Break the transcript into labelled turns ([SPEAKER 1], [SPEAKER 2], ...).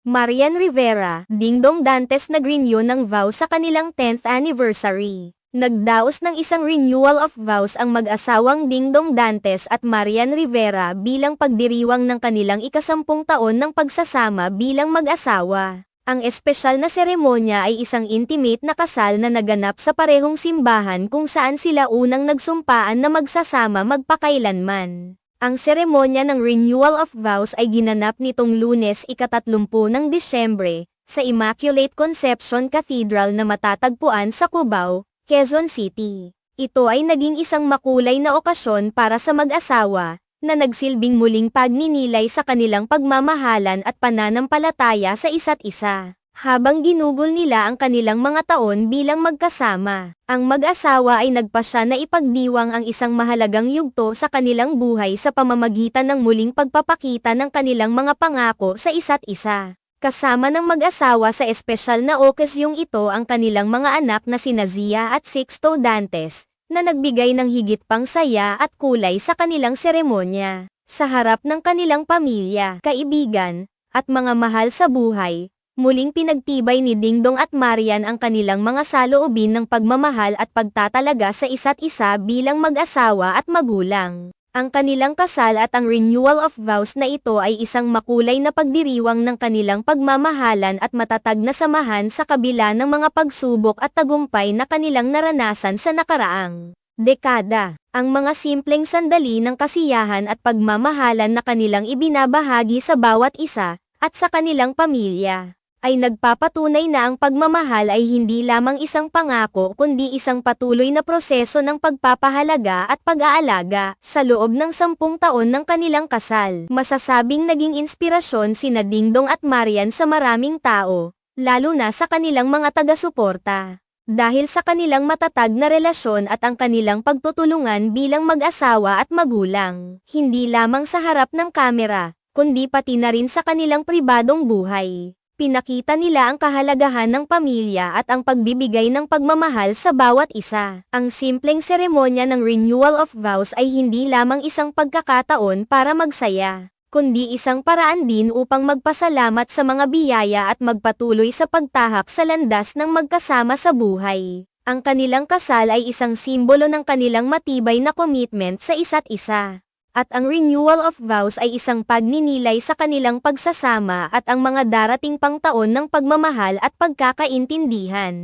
[SPEAKER 1] Marian Rivera, Dingdong Dantes nag-renew ng vows sa kanilang 10th anniversary. Nagdaos ng isang renewal of vows ang mag-asawang Dingdong Dantes at Marian Rivera bilang pagdiriwang ng kanilang ika-10 taon ng pagsasama bilang mag-asawa. Ang espesyal na seremonya ay isang intimate na kasal na naganap sa parehong simbahan kung saan sila unang nagsumpaan na magsasama magpakailanman. Ang seremonya ng Renewal of Vows ay ginanap nitong Lunes ika-30 ng Disyembre, sa Immaculate Conception Cathedral na matatagpuan sa Cubao, Quezon City. Ito ay naging isang makulay na okasyon para sa mag-asawa, na nagsilbing muling pagninilay sa kanilang pagmamahalan at pananampalataya sa isa't isa. Habang ginugol nila ang kanilang mga taon bilang magkasama, ang mag-asawa ay nagpasya na ipagdiwang ang isang mahalagang yugto sa kanilang buhay sa pamamagitan ng muling pagpapakita ng kanilang mga pangako sa isa't isa. Kasama ng mag-asawa sa espesyal na okasyong ito ang kanilang mga anak na sina Zia at Sixto Dantes, na nagbigay ng higit pang saya at kulay sa kanilang seremonya. Sa harap ng kanilang pamilya, kaibigan, at mga mahal sa buhay, muling pinagtibay ni Dingdong at Marian ang kanilang mga saloobin ng pagmamahal at pagtatalaga sa isa't isa bilang mag-asawa at magulang. Ang kanilang kasal at ang renewal of vows na ito ay isang makulay na pagdiriwang ng kanilang pagmamahalan at matatag na samahan sa kabila ng mga pagsubok at tagumpay na kanilang naranasan sa nakaraang dekada. Ang mga simpleng sandali ng kasiyahan at pagmamahalan na kanilang ibinabahagi sa bawat isa, at sa kanilang pamilya, ay nagpapatunay na ang pagmamahal ay hindi lamang isang pangako kundi isang patuloy na proseso ng pagpapahalaga at pag-aalaga. Sa loob ng 10 taon ng kanilang kasal, masasabing naging inspirasyon sina Dingdong at Marian sa maraming tao, lalo na sa kanilang mga taga-suporta. Dahil sa kanilang matatag na relasyon at ang kanilang pagtutulungan bilang mag-asawa at magulang, hindi lamang sa harap ng kamera, kundi pati na rin sa kanilang pribadong buhay. Pinakita nila ang kahalagahan ng pamilya at ang pagbibigay ng pagmamahal sa bawat isa. Ang simpleng seremonya ng Renewal of Vows ay hindi lamang isang pagkakataon para magsaya, kundi isang paraan din upang magpasalamat sa mga biyaya at magpatuloy sa pagtahak sa landas ng magkasama sa buhay. Ang kanilang kasal ay isang simbolo ng kanilang matibay na commitment sa isa't isa. At ang Renewal of Vows ay isang pagninilay sa kanilang pagsasama at ang mga darating pang taon ng pagmamahal at pagkakaintindihan.